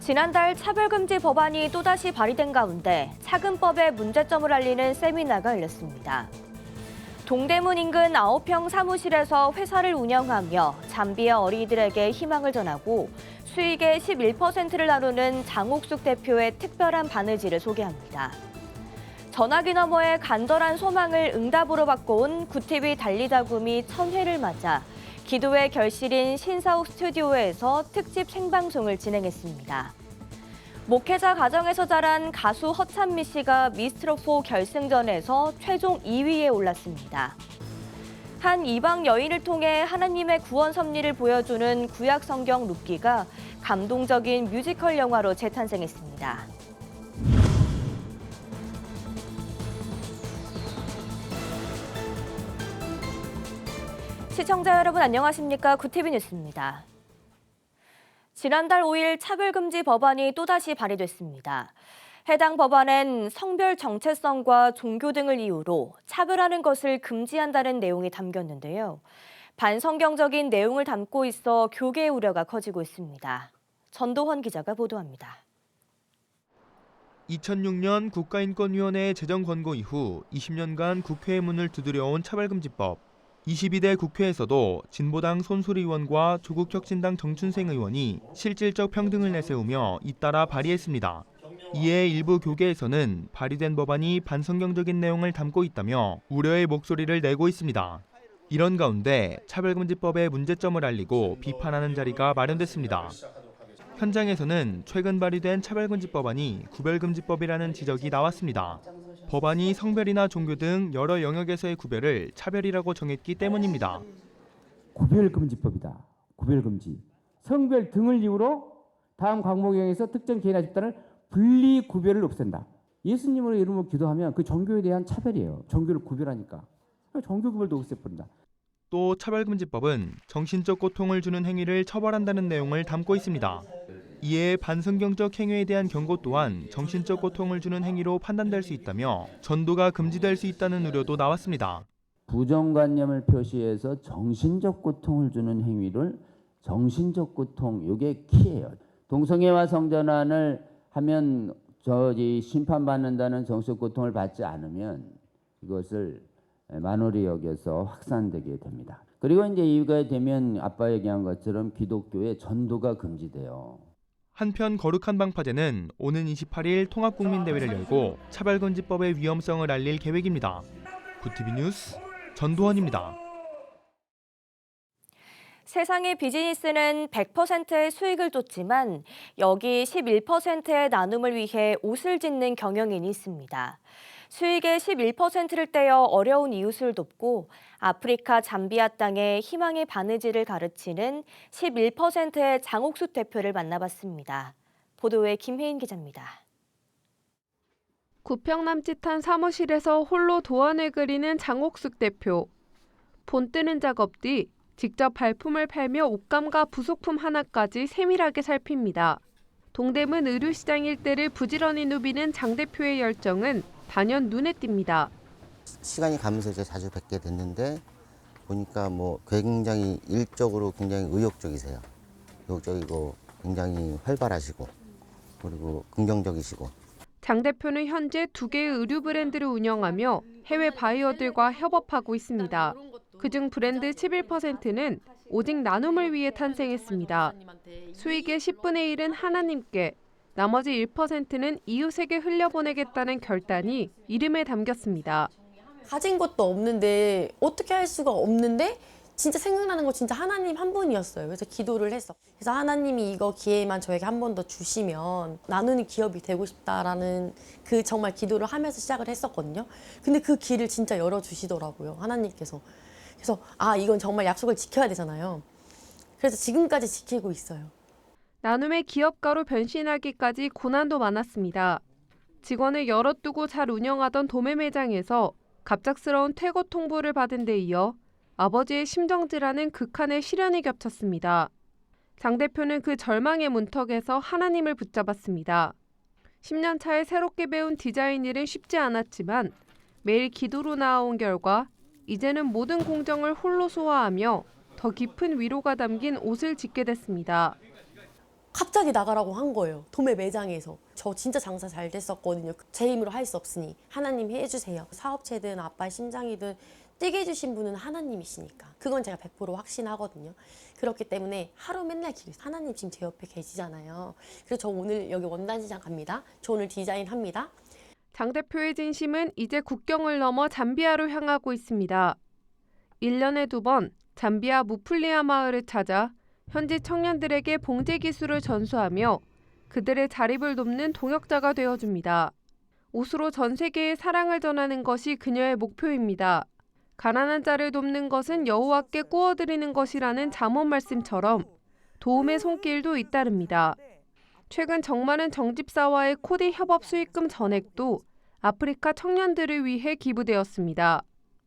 지난달 차별금지 법안이 또다시 발의된 가운데 차금법의 문제점을 알리는 세미나가 열렸습니다. 동대문 인근 9평 사무실에서 회사를 운영하며 잠비아 어린이들에게 희망을 전하고 수익의 11%를 나누는 장옥숙 대표의 특별한 바느질을 소개합니다. 전화기 너머의 간절한 소망을 응답으로 바꿔온 구티비 달리자굼이 1000회를 맞아 기도의 결실인 신사옥 스튜디오에서 특집 생방송을 진행했습니다. 목회자 가정에서 자란 가수 허찬미 씨가 미스트롯4 결승전에서 최종 2위에 올랐습니다. 한 이방 여인을 통해 하나님의 구원 섭리를 보여주는 구약 성경 룻기가 감동적인 뮤지컬 영화로 재탄생했습니다. 시청자 여러분 안녕하십니까? 구티비 뉴스입니다. 지난달 5일 차별금지 법안이 또다시 발의됐습니다. 해당 법안엔 성별 정체성과 종교 등을 이유로 차별하는 것을 금지한다는 내용이 담겼는데요. 반성경적인 내용을 담고 있어 교계의 우려가 커지고 있습니다. 전도헌 기자가 보도합니다. 2006년 국가인권위원회의 제정 권고 이후 20년간 국회의 문을 두드려온 차별금지법. 22대 국회에서도 진보당 손수리 의원과 조국혁신당 정춘생 의원이 실질적 평등을 내세우며 잇따라 발의했습니다. 이에 일부 교계에서는 발의된 법안이 반성경적인 내용을 담고 있다며 우려의 목소리를 내고 있습니다. 이런 가운데 차별금지법의 문제점을 알리고 비판하는 자리가 마련됐습니다. 현장에서는 최근 발의된 차별금지법안이 구별금지법이라는 지적이 나왔습니다. 법안이 성별이나 종교 등 여러 영역에서의 구별을 차별이라고 정했기 때문입니다. 구별금지법이다. 구별금지. 성별 등을 이유로 다음 광목에서 특정 개인이나 집단을 분리 구별을 없앤다. 예수님으로 이름으로 기도하면 그 종교에 대한 차별이에요. 종교를 구별하니까. 종교 구별도 없애버린다. 또 차별금지법은 정신적 고통을 주는 행위를 처벌한다는 내용을 담고 있습니다. 이에 반성경적 행위에 대한 경고 또한 정신적 고통을 주는 행위로 판단될 수 있다며 전도가 금지될 수 있다는 우려도 나왔습니다. 부정관념을 표시해서 정신적 고통을 주는 행위를 정신적 고통, 이게 키예요. 동성애와 성전환을 하면 심판받는다는 정신적 고통을 받지 않으면 이것을 만홀히 여겨서 확산되게 됩니다. 그리고 이제 이유가 되면 아빠 얘기한 것처럼 기독교의 전도가 금지돼요. 한편 거룩한 방파제는 오는 28일 통합국민대회를 열고 차별금지법의 위험성을 알릴 계획입니다. 구티비 뉴스 전도헌입니다. 세상의 비즈니스는 100%의 수익을 쫓지만 여기 11%의 나눔을 위해 옷을 짓는 경영인이 있습니다. 수익의 11%를 떼어 어려운 이웃을 돕고 아프리카 잠비아 땅에 희망의 바느질을 가르치는 11%의 장옥숙 대표를 만나봤습니다. 보도에 김혜인 기자입니다. 9평 남짓한 사무실에서 홀로 도안을 그리는 장옥숙 대표. 본 뜨는 작업 뒤 직접 발품을 팔며 옷감과 부속품 하나까지 세밀하게 살핍니다. 동대문 의류시장 일대를 부지런히 누비는 장 대표의 열정은 단연 눈에 띕니다. 시간이 가면서 이제 자주 뵙게 됐는데 보니까 굉장히 일적으로 굉장히 의욕적이세요. 의욕적이고 굉장히 활발하시고 그리고 긍정적이시고. 장 대표는 현재 2개의 의류 브랜드를 운영하며 해외 바이어들과 협업하고 있습니다. 그중 브랜드 11%는 오직 나눔을 위해 탄생했습니다. 수익의 10분의 1은 하나님께, 나머지 1%는 이웃에게 흘려보내겠다는 결단이 이름에 담겼습니다. 가진 것도 없는데 어떻게 할 수가 없는데 진짜 생각나는 거 진짜 하나님 한 분이었어요. 그래서 기도를 했어. 그래서 하나님이 이거 기회만 저에게 한 번 더 주시면 나누는 기업이 되고 싶다라는 그 정말 기도를 하면서 시작을 했었거든요. 근데 그 길을 진짜 열어주시더라고요. 하나님께서. 그래서 이건 정말 약속을 지켜야 되잖아요. 그래서 지금까지 지키고 있어요. 나눔의 기업가로 변신하기까지 고난도 많았습니다. 직원을 열어두고 잘 운영하던 도매 매장에서 갑작스러운 퇴거 통보를 받은 데 이어 아버지의 심정질환은 극한의 시련이 겹쳤습니다. 장 대표는 그 절망의 문턱에서 하나님을 붙잡았습니다. 10년 차에 새롭게 배운 디자인 일은 쉽지 않았지만 매일 기도로 나아온 결과 이제는 모든 공정을 홀로 소화하며 더 깊은 위로가 담긴 옷을 짓게 됐습니다. 갑자기 나가라고 한 거예요. 도매 매장에서. 저 진짜 장사 잘 됐었거든요. 제 힘으로 할 수 없으니 하나님이 해주세요. 사업체든 아빠의 심장이든 뛰게 해주신 분은 하나님이시니까. 그건 제가 100% 확신하거든요. 그렇기 때문에 하루 맨날 기도해요. 하나님 지금 제 옆에 계시잖아요. 그래서 저 오늘 여기 원단시장 갑니다. 저 오늘 디자인합니다. 장 대표의 진심은 이제 국경을 넘어 잠비아로 향하고 있습니다. 1년에 2번 잠비아 무플리아 마을을 찾아 현지 청년들에게 봉제 기술을 전수하며 그들의 자립을 돕는 동역자가 되어줍니다. 옷으로 전 세계에 사랑을 전하는 것이 그녀의 목표입니다. 가난한 자를 돕는 것은 여호와께 구워드리는 것이라는 잠언 말씀처럼 도움의 손길도 잇따릅니다. 최근 정많은 정집사와의 코디 협업 수익금 전액도 아프리카 청년들을 위해 기부되었습니다.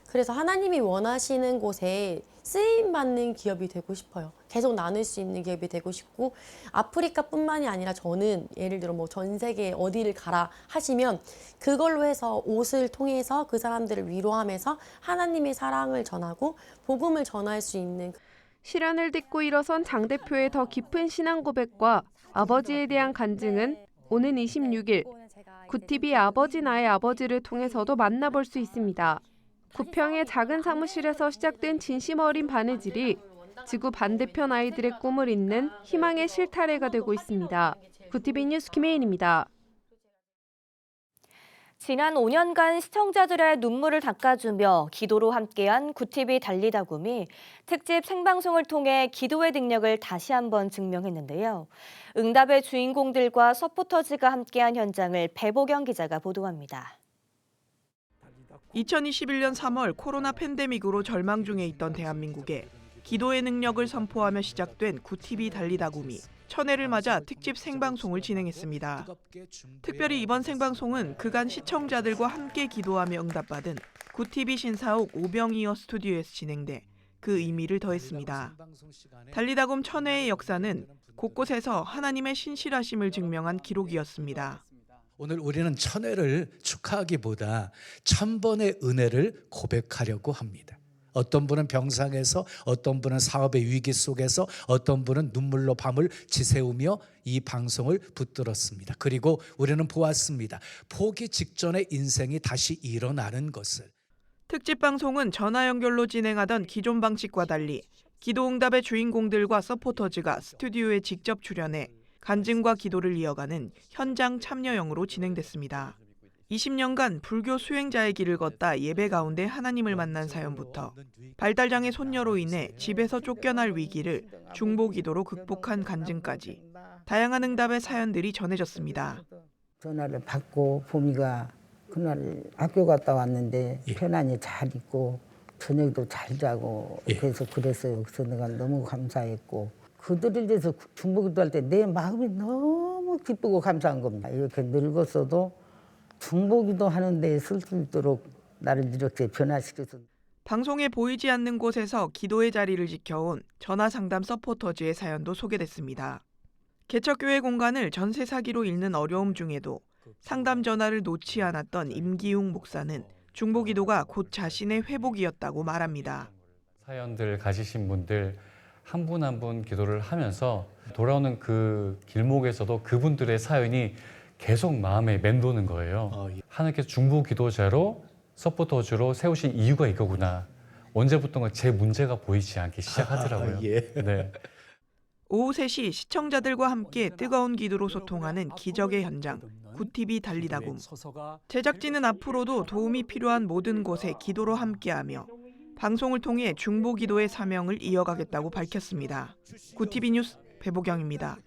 그래서 하나님이 원하시는 곳에 쓰임받는 기업이 되고 싶어요. 계속 나눌 수 있는 기업이 되고 싶고 아프리카뿐만이 아니라 저는 예를 들어 뭐 전 세계 어디를 가라 하시면 그걸로 해서 옷을 통해서 그 사람들을 위로하면서 하나님의 사랑을 전하고 복음을 전할 수 있는 시련을 딛고 일어선 장 대표의 더 깊은 신앙 고백과 아버지에 대한 간증은 오는 26일 굿TV 아버지 나의 아버지를 통해서도 만나볼 수 있습니다. 구평의 작은 사무실에서 시작된 진심 어린 바느질이 지구 반대편 아이들의 꿈을 잇는 희망의 실타래가 되고 있습니다. 굿TV 뉴스 김혜인입니다. 지난 5년간 시청자들의 눈물을 닦아주며 기도로 함께한 굿TV 달리다굼이 특집 생방송을 통해 기도의 능력을 다시 한번 증명했는데요. 응답의 주인공들과 서포터즈가 함께한 현장을 배보경 기자가 보도합니다. 2021년 3월 코로나 팬데믹으로 절망 중에 있던 대한민국에 기도의 능력을 선포하며 시작된 굿TV 달리다굼이 천회를 맞아 특집 생방송을 진행했습니다. 특별히 이번 생방송은 그간 시청자들과 함께 기도하며 응답받은 굿TV 신사옥 오병이어 스튜디오에서 진행돼 그 의미를 더했습니다. 달리다굼 천회의 역사는 곳곳에서 하나님의 신실하심을 증명한 기록이었습니다. 오늘 우리는 천회를 축하하기보다 1000번의 은혜를 고백하려고 합니다. 어떤 분은 병상에서, 어떤 분은 사업의 위기 속에서, 어떤 분은 눈물로 밤을 지새우며 이 방송을 붙들었습니다. 그리고 우리는 보았습니다. 포기 직전의 인생이 다시 일어나는 것을. 특집 방송은 전화 연결로 진행하던 기존 방식과 달리 기도응답의 주인공들과 서포터즈가 스튜디오에 직접 출연해 간증과 기도를 이어가는 현장 참여형으로 진행됐습니다. 20년간 불교 수행자의 길을 걷다 예배 가운데 하나님을 만난 사연부터 발달장애 손녀로 인해 집에서 쫓겨날 위기를 중보기도로 극복한 간증까지 다양한 응답의 사연들이 전해졌습니다. 전화를 받고 봄이가 그날 학교 갔다 왔는데 편안히 잘 있고 저녁도 잘 자고 그랬어요. 그래서 내가 너무 감사했고 그들에 대해서 중보기도 할 때 내 마음이 너무 기쁘고 감사한 겁니다. 이렇게 늙었어도 중보기도 하는 데 쓸 수 있도록 나를 이렇게 변화시켜서. 방송에 보이지 않는 곳에서 기도의 자리를 지켜온 전화상담 서포터즈의 사연도 소개됐습니다. 개척교회 공간을 전세 사기로 잃는 어려움 중에도 상담 전화를 놓지 않았던 임기웅 목사는 중보기도가 곧 자신의 회복이었다고 말합니다. 사연들 가지신 분들 한 분 한 분 기도를 하면서 돌아오는 그 길목에서도 그분들의 사연이 계속 마음에 맴도는 거예요. 하나님께서 중보기도자로 서포터즈로 세우신 이유가 이거구나. 언제부턴가 제 문제가 보이지 않기 시작하더라고요. 네. 오후 3시 시청자들과 함께 뜨거운 기도로 소통하는 기적의 현장, 굿TV 달리다굼. 제작진은 앞으로도 도움이 필요한 모든 곳에 기도로 함께하며 방송을 통해 중보기도의 사명을 이어가겠다고 밝혔습니다. 굿TV 뉴스 배보경입니다.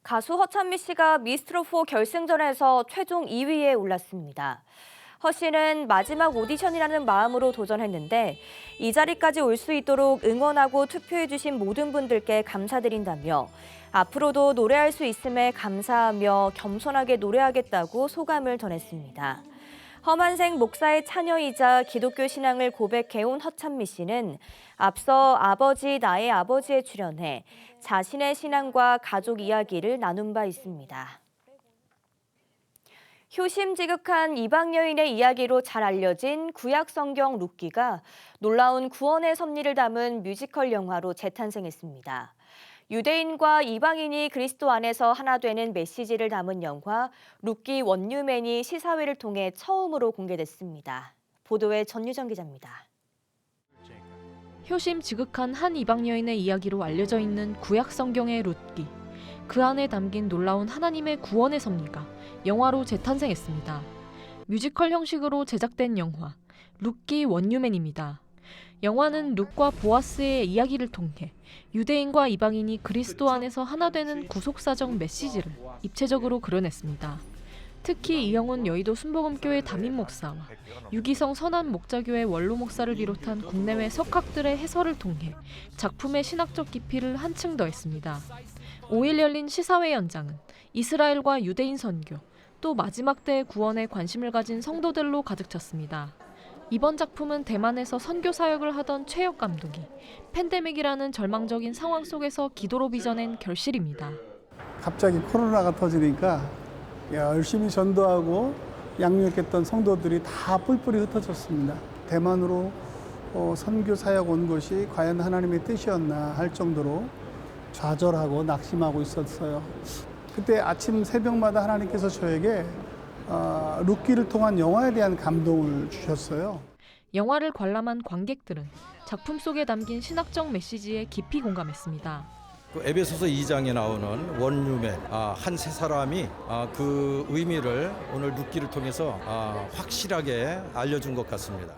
가수 허찬미 씨가 미스트롯4 결승전에서 최종 2위에 올랐습니다. 허 씨는 마지막 오디션이라는 마음으로 도전했는데 이 자리까지 올 수 있도록 응원하고 투표해주신 모든 분들께 감사드린다며 앞으로도 노래할 수 있음에 감사하며 겸손하게 노래하겠다고 소감을 전했습니다. 험한생 목사의 차녀이자 기독교 신앙을 고백해온 허찬미 씨는 앞서 아버지 나의 아버지에 출연해 자신의 신앙과 가족 이야기를 나눈 바 있습니다. 효심지극한 이방 여인의 이야기로 잘 알려진 구약 성경 룻기가 놀라운 구원의 섭리를 담은 뮤지컬 영화로 재탄생했습니다. 유대인과 이방인이 그리스도 안에서 하나 되는 메시지를 담은 영화 룻기 원유맨이 시사회를 통해 처음으로 공개됐습니다. 보도에 전유정 기자입니다. 효심 지극한 한 이방 여인의 이야기로 알려져 있는 구약 성경의 룻기. 그 안에 담긴 놀라운 하나님의 구원의 섭리가 영화로 재탄생했습니다. 뮤지컬 형식으로 제작된 영화 룻기 원유맨입니다. 영화는 룻과 보아스의 이야기를 통해 유대인과 이방인이 그리스도 안에서 하나 되는 구속사적 메시지를 입체적으로 그려냈습니다. 특히 이영훈 여의도 순복음교회 담임 목사와 유기성 선한 목자교회 원로 목사를 비롯한 국내외 석학들의 해설을 통해 작품의 신학적 깊이를 한층 더했습니다. 5일 열린 시사회 현장은 이스라엘과 유대인 선교, 또 마지막 때의 구원에 관심을 가진 성도들로 가득 찼습니다. 이번 작품은 대만에서 선교 사역을 하던 최혁 감독이 팬데믹이라는 절망적인 상황 속에서 기도로 빚어낸 결실입니다. 갑자기 코로나가 터지니까 열심히 전도하고 양육했던 성도들이 다 뿔뿔이 흩어졌습니다. 대만으로 선교 사역 온 것이 과연 하나님의 뜻이었나 할 정도로 좌절하고 낙심하고 있었어요. 그때 아침 새벽마다 하나님께서 저에게 룻기를 통한 영화에 대한 감동을 주셨어요. 영화를 관람한 관객들은 작품 속에 담긴 신학적 메시지에 깊이 공감했습니다. 에베소서 2장에 나오는 원유맨, 한 세 사람이 그 의미를 오늘 룻기를 통해서 확실하게 알려준 것 같습니다.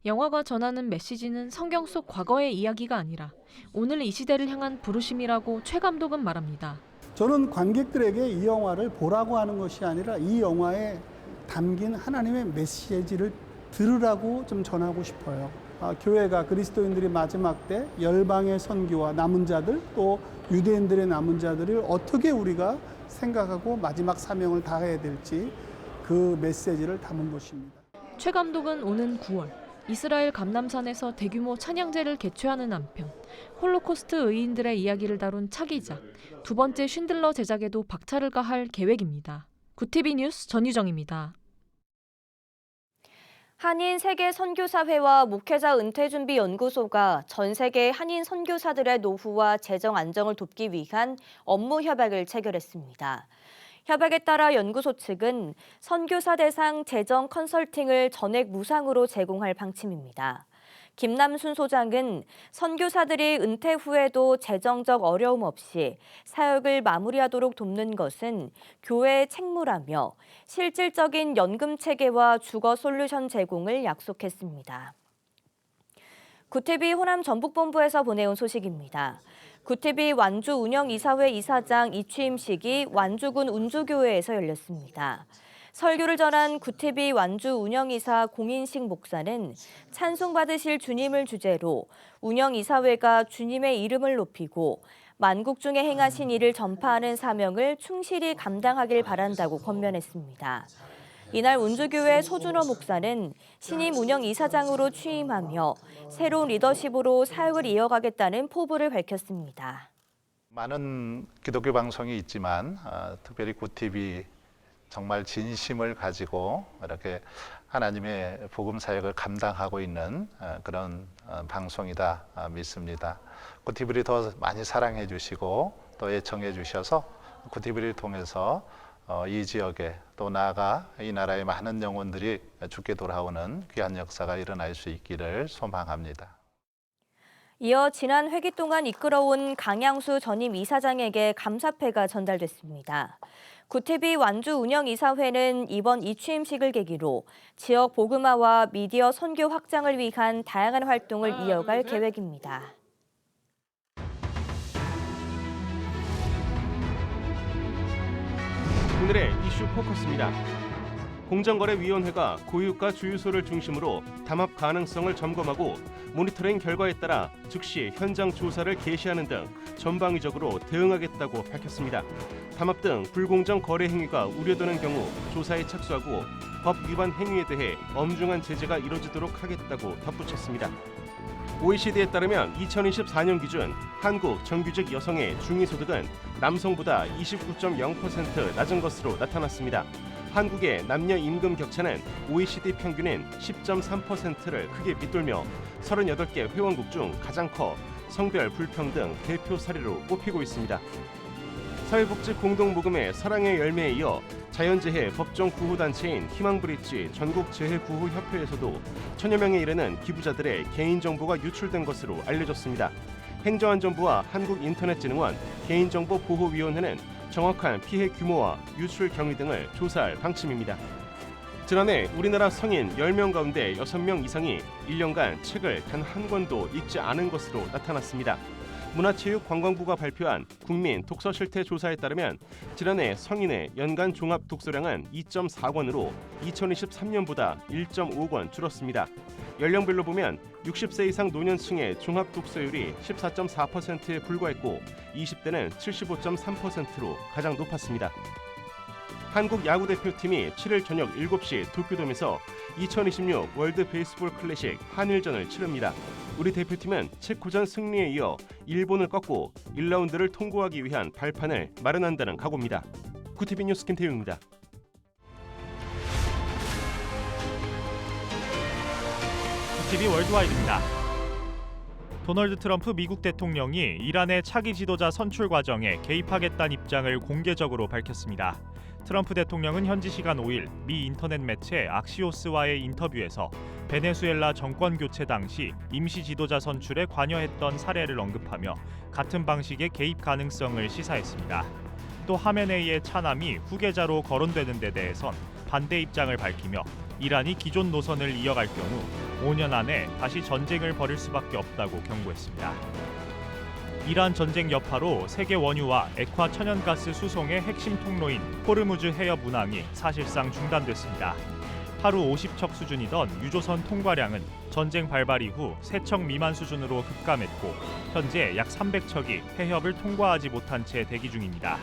영화가 전하는 메시지는 성경 속 과거의 이야기가 아니라 오늘 이 시대를 향한 부르심이라고 최 감독은 말합니다. 저는 관객들에게 이 영화를 보라고 하는 것이 아니라 이 영화에 담긴 하나님의 메시지를 들으라고 좀 전하고 싶어요. 교회가 그리스도인들이 마지막 때 열방의 선교와 남은 자들 또 유대인들의 남은 자들을 어떻게 우리가 생각하고 마지막 사명을 다해야 될지 그 메시지를 담은 것입니다. 최 감독은 오는 9월 이스라엘 감람산에서 대규모 찬양제를 개최하는 한편 홀로코스트 의인들의 이야기를 다룬 차기작 두 번째 쉰들러 제작에도 박차를 가할 계획입니다. 구티비 뉴스 전유정입니다. 한인 세계 선교사회와 목회자 은퇴준비연구소가 전 세계 한인 선교사들의 노후와 재정 안정을 돕기 위한 업무 협약을 체결했습니다. 협약에 따라 연구소 측은 선교사 대상 재정 컨설팅을 전액 무상으로 제공할 방침입니다. 김남순 소장은 선교사들이 은퇴 후에도 재정적 어려움 없이 사역을 마무리하도록 돕는 것은 교회의 책무라며 실질적인 연금 체계와 주거 솔루션 제공을 약속했습니다. 구티비 호남 전북본부에서 보내온 소식입니다. 구티비 완주 운영이사회 이사장 이취임식이 완주군 운주교회에서 열렸습니다. 설교를 전한 구티비 완주 운영이사 공인식 목사는 찬송받으실 주님을 주제로 운영이사회가 주님의 이름을 높이고 만국 중에 행하신 일을 전파하는 사명을 충실히 감당하길 바란다고 권면했습니다. 이날 운주교회 소준호 목사는 신임 운영이사장으로 취임하며 새로운 리더십으로 사역을 이어가겠다는 포부를 밝혔습니다. 많은 기독교 방송이 있지만 특별히 구티비 정말 진심을 가지고 이렇게 하나님의 복음 사역을 감당하고 있는 그런 방송이다 믿습니다. 구티비를 더 많이 사랑해 주시고 또 애청해 주셔서 구티비를 통해서 이 지역에 또 나아가 이 나라의 많은 영혼들이 주께 돌아오는 귀한 역사가 일어날 수 있기를 소망합니다. 이어 지난 회기 동안 이끌어온 강양수 전임 이사장에게 감사패가 전달됐습니다. 구티비 완주 운영이사회는 이번 이취임식을 계기로 지역 복음화와 미디어 선교 확장을 위한 다양한 활동을 이어갈 계획입니다. 오늘의 이슈 포커스입니다. 공정거래위원회가 고유가 주유소를 중심으로 담합 가능성을 점검하고 모니터링 결과에 따라 즉시 현장 조사를 개시하는 등 전방위적으로 대응하겠다고 밝혔습니다. 담합 등 불공정 거래 행위가 우려되는 경우 조사에 착수하고 법 위반 행위에 대해 엄중한 제재가 이뤄지도록 하겠다고 덧붙였습니다. OECD에 따르면 2024년 기준 한국 정규직 여성의 중위소득은 남성보다 29.0% 낮은 것으로 나타났습니다. 한국의 남녀 임금 격차는 OECD 평균인 10.3%를 크게 밑돌며 38개 회원국 중 가장 커 성별 불평등 대표 사례로 꼽히고 있습니다. 사회복지 공동모금의 사랑의 열매에 이어 자연재해 법정 구호단체인 희망브릿지 전국재해구호협회에서도 천여 명에 이르는 기부자들의 개인정보가 유출된 것으로 알려졌습니다. 행정안전부와 한국인터넷진흥원 개인정보보호위원회는 정확한 피해 규모와 유출 경위 등을 조사할 방침입니다. 지난해 우리나라 성인 10명 가운데 6명 이상이 1년간 책을 단 한 권도 읽지 않은 것으로 나타났습니다. 문화체육관광부가 발표한 국민 독서 실태 조사에 따르면 지난해 성인의 연간 종합 독서량은 2.4권으로 2023년보다 1.5권 줄었습니다. 연령별로 보면 60세 이상 노년층의 종합 독서율이 14.4%에 불과했고 20대는 75.3%로 가장 높았습니다. 한국 야구 대표팀이 7일 저녁 7시 도쿄돔에서 2026 월드 베이스볼 클래식 한일전을 치릅니다. 우리 대표팀은 체코전 승리에 이어 일본을 꺾고 1라운드를 통과하기 위한 발판을 마련한다는 각오입니다. 구티비 뉴스 김태용입니다. 구티비 월드와이드입니다. 도널드 트럼프 미국 대통령이 이란의 차기 지도자 선출 과정에 개입하겠다는 입장을 공개적으로 밝혔습니다. 트럼프 대통령은 현지 시간 5일 미 인터넷 매체 악시오스와의 인터뷰에서 베네수엘라 정권 교체 당시 임시 지도자 선출에 관여했던 사례를 언급하며 같은 방식의 개입 가능성을 시사했습니다. 또 하메네이의 차남이 후계자로 거론되는 데 대해선 반대 입장을 밝히며 이란이 기존 노선을 이어갈 경우 5년 안에 다시 전쟁을 벌일 수밖에 없다고 경고했습니다. 이란 전쟁 여파로 세계 원유와 액화 천연가스 수송의 핵심 통로인 호르무즈 해협 운항이 사실상 중단됐습니다. 하루 50척 수준이던 유조선 통과량은 전쟁 발발 이후 3척 미만 수준으로 급감했고 현재 약 300척이 해협을 통과하지 못한 채 대기 중입니다.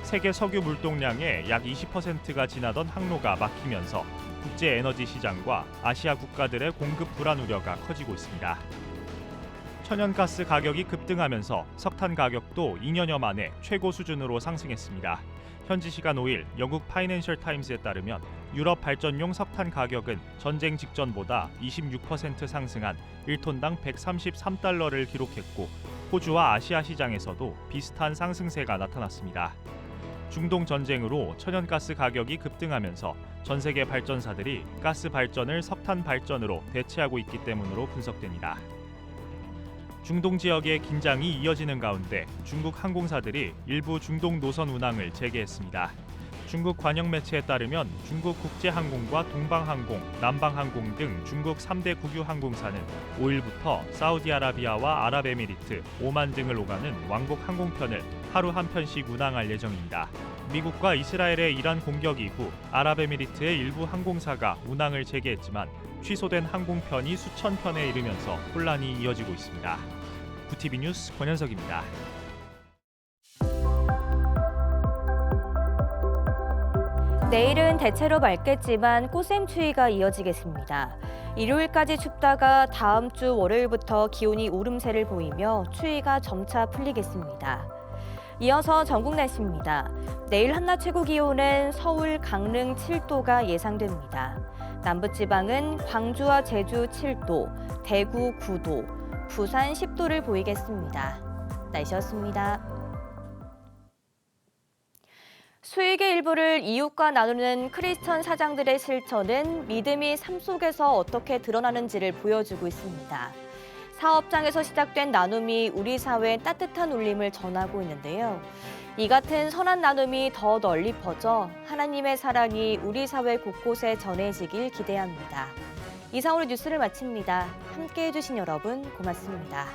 세계 석유 물동량의 약 20%가 지나던 항로가 막히면서 국제 에너지 시장과 아시아 국가들의 공급 불안 우려가 커지고 있습니다. 천연가스 가격이 급등하면서 석탄 가격도 2년여 만에 최고 수준으로 상승했습니다. 현지 시간 5일 영국 파이낸셜 타임스에 따르면 유럽 발전용 석탄 가격은 전쟁 직전보다 26% 상승한 1톤당 133달러를 기록했고 호주와 아시아 시장에서도 비슷한 상승세가 나타났습니다. 중동 전쟁으로 천연가스 가격이 급등하면서 전 세계 발전사들이 가스 발전을 석탄 발전으로 대체하고 있기 때문으로 분석됩니다. 중동 지역의 긴장이 이어지는 가운데 중국 항공사들이 일부 중동 노선 운항을 재개했습니다. 중국 관영 매체에 따르면 중국 국제항공과 동방항공, 남방항공 등 중국 3대 국유 항공사는 5일부터 사우디아라비아와 아랍에미리트, 오만 등을 오가는 왕복 항공편을 하루 한 편씩 운항할 예정입니다. 미국과 이스라엘의 이란 공격 이후 아랍에미리트의 일부 항공사가 운항을 재개했지만 취소된 항공편이 수천 편에 이르면서 혼란이 이어지고 있습니다. 구티비 뉴스 권현석입니다. 내일은 대체로 맑겠지만 꽃샘추위가 이어지겠습니다. 일요일까지 춥다가 다음 주 월요일부터 기온이 오름세를 보이며 추위가 점차 풀리겠습니다. 이어서 전국 날씨입니다. 내일 한낮 최고 기온은 서울, 강릉 7도가 예상됩니다. 남부지방은 광주와 제주 7도, 대구 9도, 부산 10도를 보이겠습니다. 날씨였습니다. 수익의 일부를 이웃과 나누는 크리스천 사장들의 실천은 믿음이 삶 속에서 어떻게 드러나는지를 보여주고 있습니다. 사업장에서 시작된 나눔이 우리 사회에 따뜻한 울림을 전하고 있는데요. 이 같은 선한 나눔이 더 널리 퍼져 하나님의 사랑이 우리 사회 곳곳에 전해지길 기대합니다. 이상으로 뉴스를 마칩니다. 함께해 주신 여러분 고맙습니다.